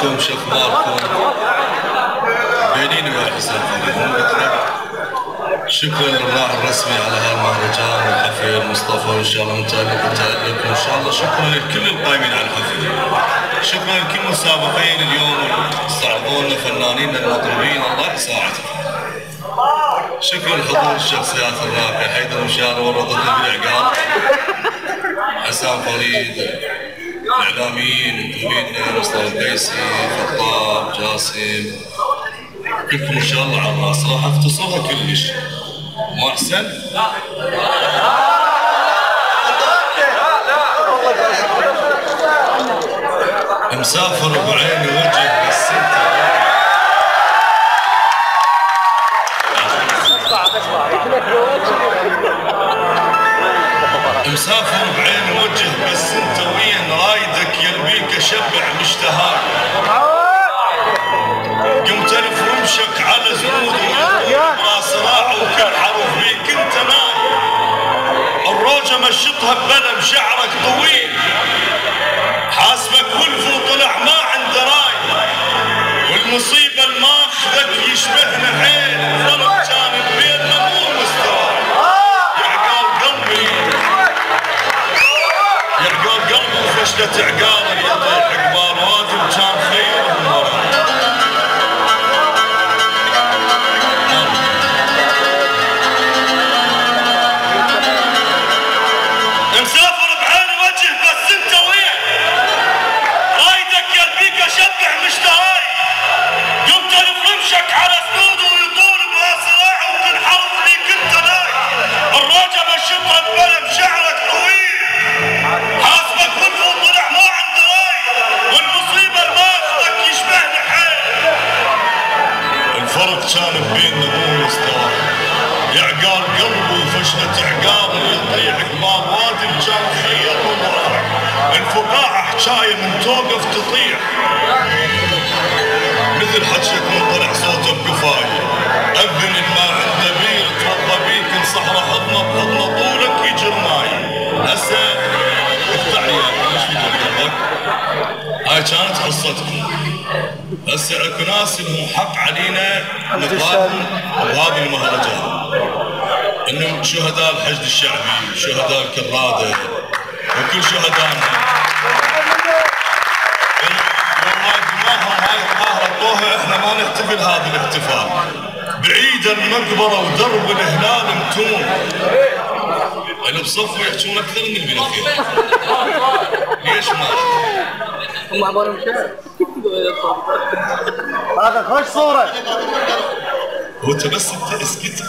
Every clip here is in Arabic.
شلونكم؟ شو اخباركم؟ بينين ويا حسين شكرا للراعي الرسمي على هالمهرجان والحفل مصطفى، وان شاء الله متألق وان شاء الله شكرا لكل القائمين على الحفل، شكرا لكل المسابقين اليوم استعرضوا لنا فنانين المطلوبين، الله يساعدهم. شكرا لحضور الشخصيات الراقية، حيدر مشاري ورطتنا بالعقاب، حسام فريد، الاعلاميين المطلوبين مصطفى القيسي، خطاب، جاسم، كلكم ان شاء الله على الراس، راح اختصرها كلش. مو احسن؟ مسافر بعيني وجه بس انت مسافر بعين وجه بس انت وين رايدك يلبيك اشبع مشتهاك، قمت الف رمشك على زنود راس راع وكل حرف بيك انت نايم، الروجه مشطها ببلم شعرك طويل، حاسبك ولف وطلع ما عنده راي، والمصيبه الماخذك يشبهنا حيل، الفرق كان بيننا مو مستوى، يعقال قلبي وفشلة عقال يطيح عقبال واجب كان خيرهم ورا. مسافر بعين وجه بس انت وين رايدك يلبيك اشبع مشتهاي، قمت الف رمشك على سنود ويطول براس راع وكل حرف فيك انت ناي، الروجه مشطها ببلم شعرك طويل، حاسبك ولف وطلع ما عنده راي، والمصيبه الماخذك يشبهنا حيل، الفرق كان بيننا مو مستوى، يعقال قلبي وفشلة عقال يطيح قبال وادم كان خير ومرح، الفقاعة حجاية من توقف تطيح، مثل حجك من طلع صوته بكفاية، أذن ما عنده بير توضى بيك انصحره حضنه بحضنه طولك يجر ماي، هسه افتح عيالك ليش بتقلبك؟ هاي كانت قصتكم، هسه اكو ناس لهم حق علينا نقابل بهذه المهرجان، انهم شهداء الحشد الشعبي، شهداء الكراده، وكل شهدائنا والله دماهم هاي القاهره احنا ما نحتفل هذا الاحتفال، بعيد المقبره ودرب الهلال متون، اللي بصفوا يحجون اكثر من البنفير، ليش ما؟ هم عبارة مشاهد هذا خوش صورة هو انت بس انت اسكت.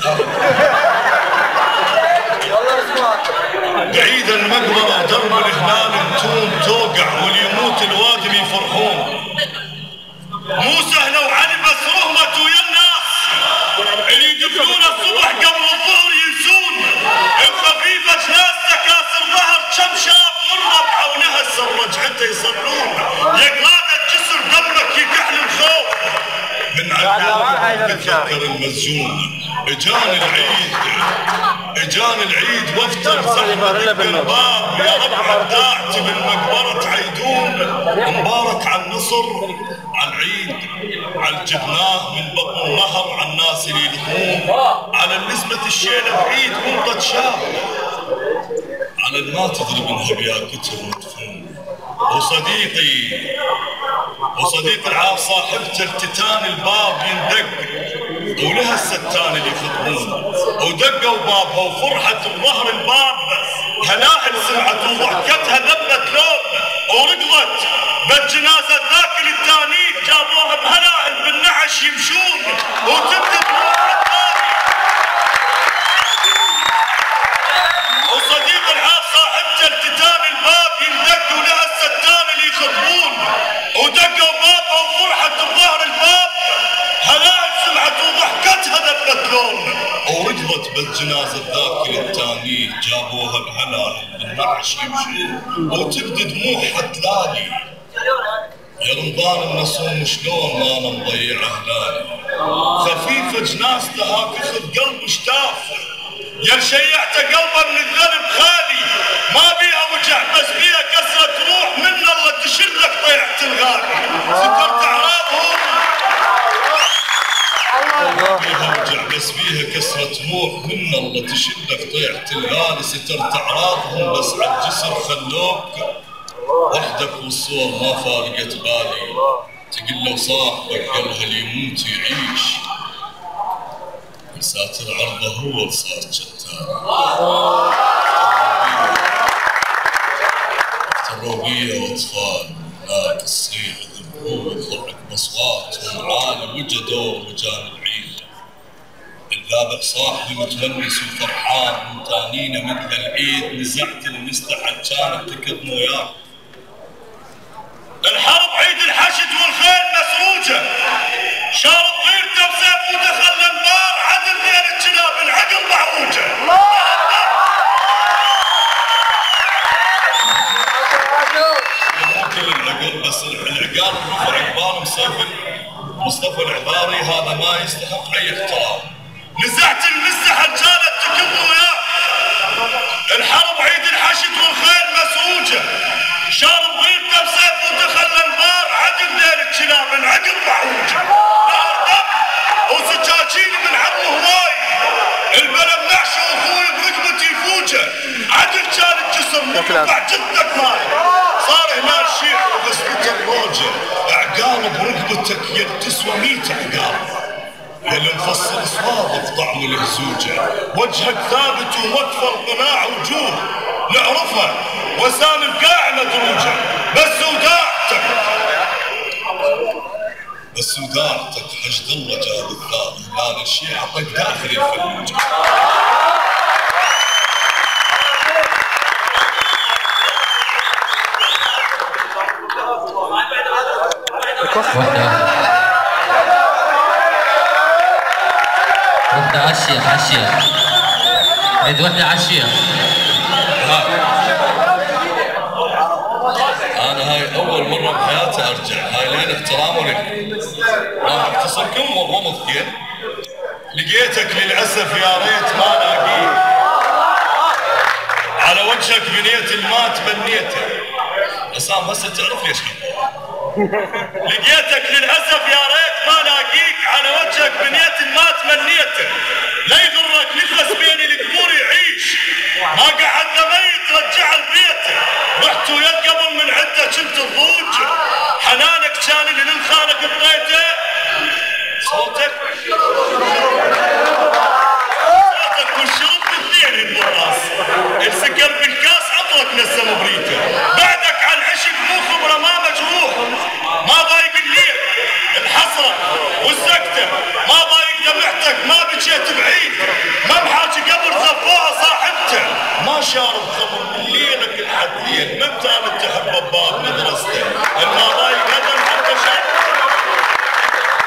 بعيد المقبرة درب الهلال متون توقع واليموت الوادم يفرحون، مو سهلة وعلي بس رهمت ويا الناس اللي يدفنون الصبح قبل الظهر ينسون، الخفيفة جناس تكاسر ظهر كم شاب مربعة ونهس رجعته يصلون، يقرادة جسر قبلك يكحل الخوف من عقاب يتذكر المسجون، اجاني العيد وافتر زحمة بالباب، يا رب عداعتي بالمقبرة عيدون، مبارك على النصر على العيد، على الجبناه من بطن النهر، على الناس اللي يلقون، على نسبة الشيلة بعيد منطة شاب، على الما تدري منها بياكتها مدفون، وصديقي العاب صاحبته التتان الباب يندق، ولها الستان اللي يخطبون، ودقوا بابها وفرحت بظهر الباب، هلائل سمعت وضحكتها ذبت لون، ورقضت بالجنازة ذاك التاني جابوها بهلائل بالنعش يمشون، وتبدت وصديق العاب صاحبته التتان الباب يندق، ولها الستان اللي يخطبون، ودقوا بابها وفرحت بظهر الباب، هلائل سمعت وضحكتها ذبت لون، ورقضت بالجنازة ذاك التاني جابوها بهلائل بالنعش يمشون، وتبدي دموعها تلالي، يا رمضان النصوم شلون ما انا مضيع اهلالي، خفيفة جناس تهاك خذ قلب شتاف، يا شيعت قلبه من الذنب خالي، ما بيها وجع بس بيها كسرة روح من الله تشلك طيعة الغالي، ذكرت كسرة روح من الله تشلك طيعة الليالي سترت اعراضهم بس على الجسر خلوك وحدك والصور ما فارقت بالي تقل لو صاحبك قالها اللي يموت يعيش ساتر عرضه هو اللي صار شتان تروبية واطفال هناك الصيح ذبحوه يضحك باصواتهم عالي وجدوا رجال العيد الذابح صاحبي متونس وفرحان ممتانينه مثل العيد نزعت المستحل كانت تكب وياه الحرب عيد الحشد والخيل مسروجه شارب غيرته بسيف ودخل الانبار عدل بين الجناب العقل معوجه كل العقل بس العقال رفع عقبال مصطفى العباري هذا ما يستحق اي احترام نزعت المستحل كانت تكب وياه الحرب عيد الحشد والخيل مسروجه شارب غيرته بسيف ودخل الانبار عدل بين الجناب العقل معوجه نار دم وسكاكين من عمه هواي البلد نعشه واخوي بركبتي يفوجه عدل كان الجسر مقطع جدك ماي صار هنا الشيخ وقصته الروجه عقال بركبتك يد تسوى 100 عقال يا اللي مفصل صوابك طعم الهزوجه وجهك ثابت ومكفى القناع وجوه نعرفها وسام القاع مدروجه بس ودارتك حشد الله جاد الثاني لا الشيء عطك داخل الفلوجه وحدة عالشيخ عيد وحدة عالشيخ أنا هاي أول مرة بحياتي أرجع هاي لين احترام لك راح أختصركم والرمض كيف لقيتك للأسف يا ريت ما لاقيك على وجهك بنية ما تمنيته عصام هسه تعرف ليش لقيتك للأسف يا ريت ما لاقيك على وجهك بنية ما تمنيته لا يغرك نفس بين القبور يعيش ما قعد ميت رجع لبيته رحت وياك قبل من عده كنت الضوج حنانك كان اللي للخالق بغيته صوتك والشرب بالاثنين بالراس السكر بالكاس عطرك نسم بريته بعدك على العشق مو خبره ما مجروح ما ضايق الليل الحسره والسكته ما ضايق دمعتك ما بجيت بعيد ما بحاجي قبل زفوها صاحبته ما شارب خمر من ليلك الحديد ما بتعرف تحب باب مدرسته الما ضايق هذا على البشر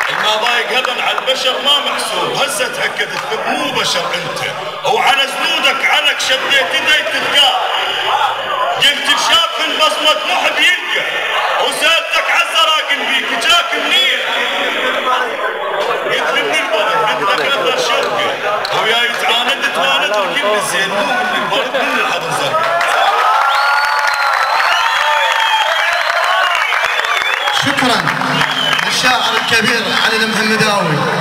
الما ضايق هذا على البشر ما محسوب هسه تاكدت مو بشر انت وعلى زنودك علك شديت يدي تلقاه قلت شاف بصمه محب يلقى وسالتك عالزراقل بيك جاك منين قلت لي من البلد قلت لك نظر شوقه وياي تعاند تواند وكل زين مو من البلد من الحضر زرقاء شكرا للشاعر الكبير علي المحمداوي.